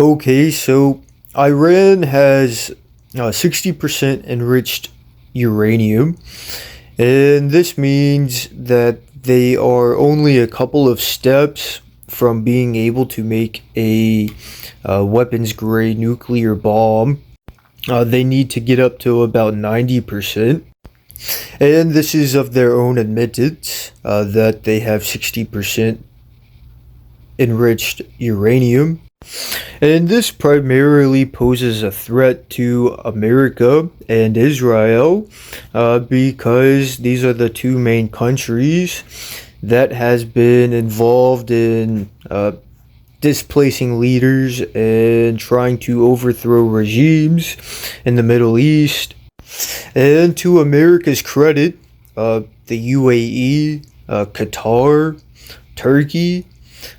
Okay, so Iran has 60% enriched uranium, and this means that they are only a couple of steps from being able to make a weapons grade nuclear bomb. They need to get up to about 90%. And this is of their own admittance that they have 60% enriched uranium. And this primarily poses a threat to America and Israel because these are the two main countries that has been involved in displacing leaders and trying to overthrow regimes in the Middle East. And to America's credit, the UAE, Qatar, Turkey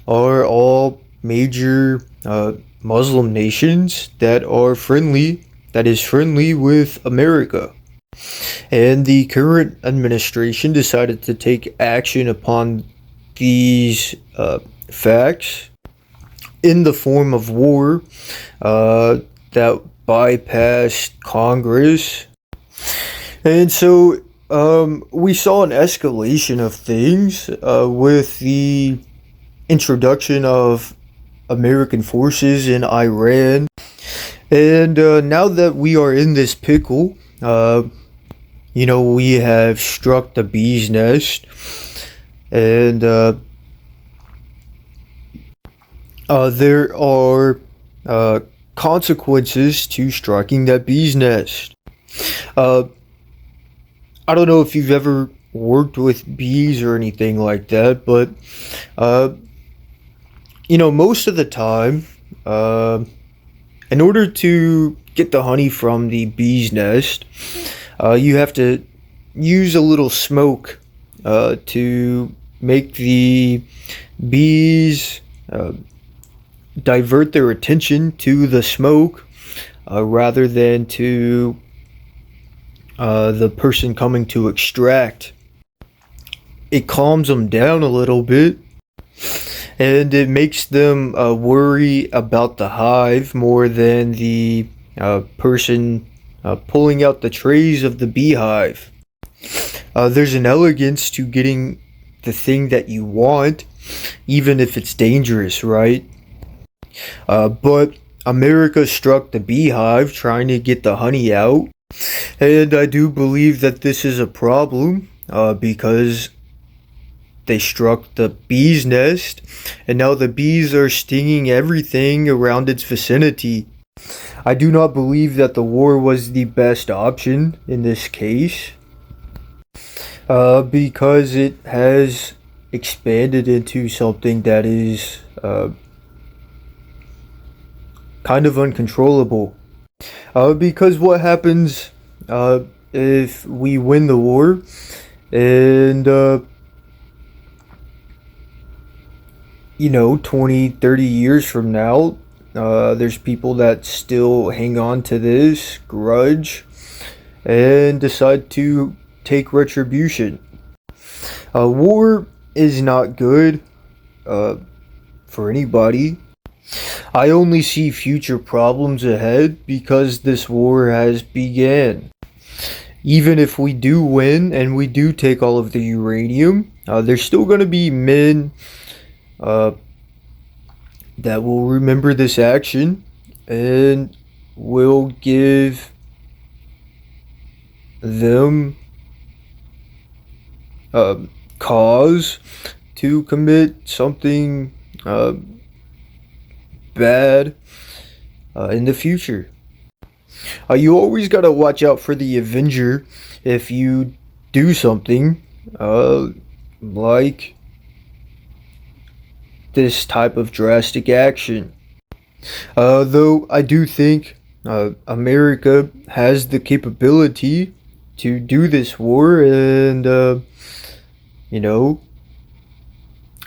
are all major Muslim nations that is friendly with America. And the current administration decided to take action upon these facts in the form of war that bypassed Congress. And so we saw an escalation of things with the introduction of American forces in Iran. And now that we are in this pickle, we have struck the bee's nest. And there are consequences to striking that bee's nest. I don't know if you've ever worked with bees or anything like that, but most of the time, in order to get the honey from the bee's nest, you have to use a little smoke to make the bees divert their attention to the smoke rather than to the person coming to extract. It calms them down a little bit, and it makes them worry about the hive more than the person pulling out the trays of the beehive. There's an elegance to getting the thing that you want, even if it's dangerous, right? But America struck the beehive trying to get the honey out, and I do believe that this is a problem because they struck the bee's nest, and now the bees are stinging everything around its vicinity. I do not believe that the war was the best option in this case because it has expanded into something that is kind of uncontrollable. Because what happens if we win the war and 20, 30 years from now, there's people that still hang on to this grudge and decide to take retribution. War is not good for anybody. I only see future problems ahead because this war has began. Even if we do win and we do take all of the uranium, there's still going to be men that will remember this action and will give them cause to commit something bad in the future. You always gotta watch out for the Avenger if you do something like this type of drastic action. Though I do think America has the capability to do this war, and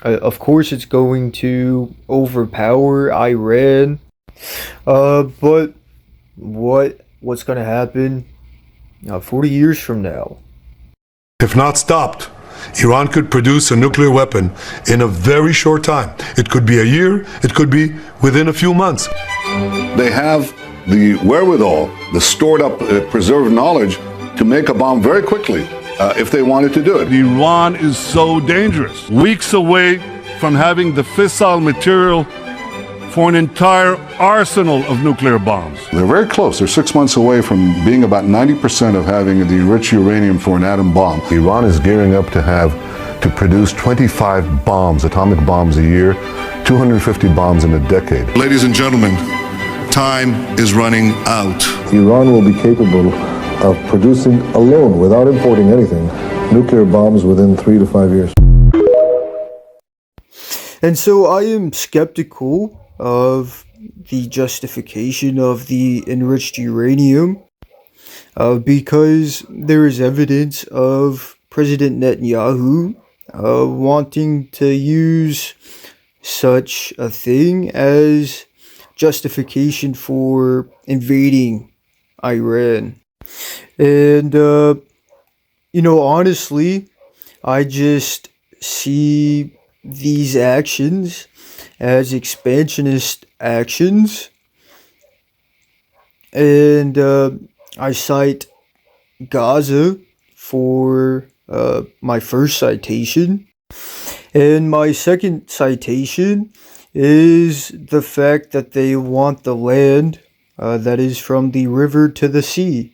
of course it's going to overpower Iran. But what's going to happen 40 years from now? If not stopped, Iran could produce a nuclear weapon in a very short time. It could be a year, it could be within a few months. They have the wherewithal, the stored up, preserved knowledge to make a bomb very quickly if they wanted to do it. Iran is so dangerous. Weeks away from having the fissile material for an entire arsenal of nuclear bombs. They're very close. They're 6 months away from being about 90% of having the enriched uranium for an atom bomb. Iran is gearing up to produce 25 bombs, atomic bombs a year, 250 bombs in a decade. Ladies and gentlemen, time is running out. Iran will be capable of producing alone, without importing anything, nuclear bombs within 3 to 5 years. And so I am skeptical of the justification of the enriched uranium because there is evidence of President Netanyahu wanting to use such a thing as justification for invading Iran. And, honestly, I just see these actions as expansionist actions. And I cite Gaza for my first citation. And my second citation is the fact that they want the land that is from the river to the sea.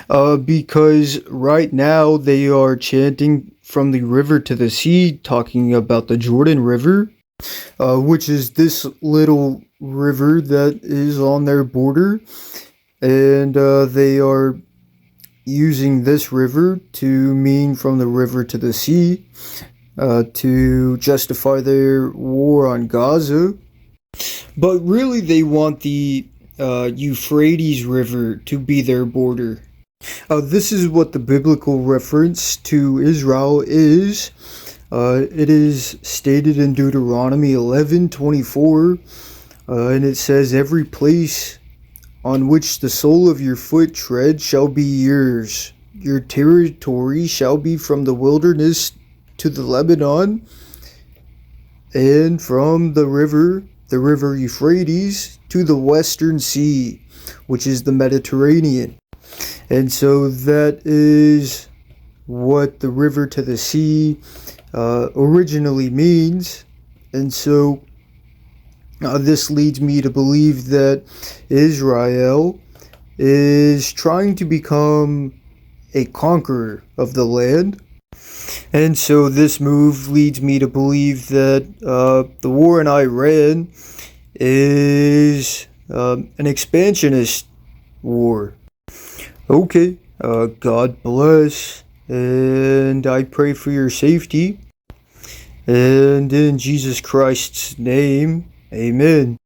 Because right now they are chanting from the river to the sea, talking about the Jordan River, which is this little river that is on their border. And they are using this river to mean from the river to the sea, to justify their war on Gaza. But really they want the Euphrates River to be their border. This is what the biblical reference to Israel is. It is stated in Deuteronomy 11:24, and it says, "Every place on which the sole of your foot treads shall be yours. Your territory shall be from the wilderness to the Lebanon, and from the river Euphrates, to the western sea, which is the Mediterranean." And so that is what the river to the sea originally means. And so this leads me to believe that Israel is trying to become a conqueror of the land. And so this move leads me to believe that the war in Iran is an expansionist war. Okay, God bless, and I pray for your safety, and in Jesus Christ's name, amen.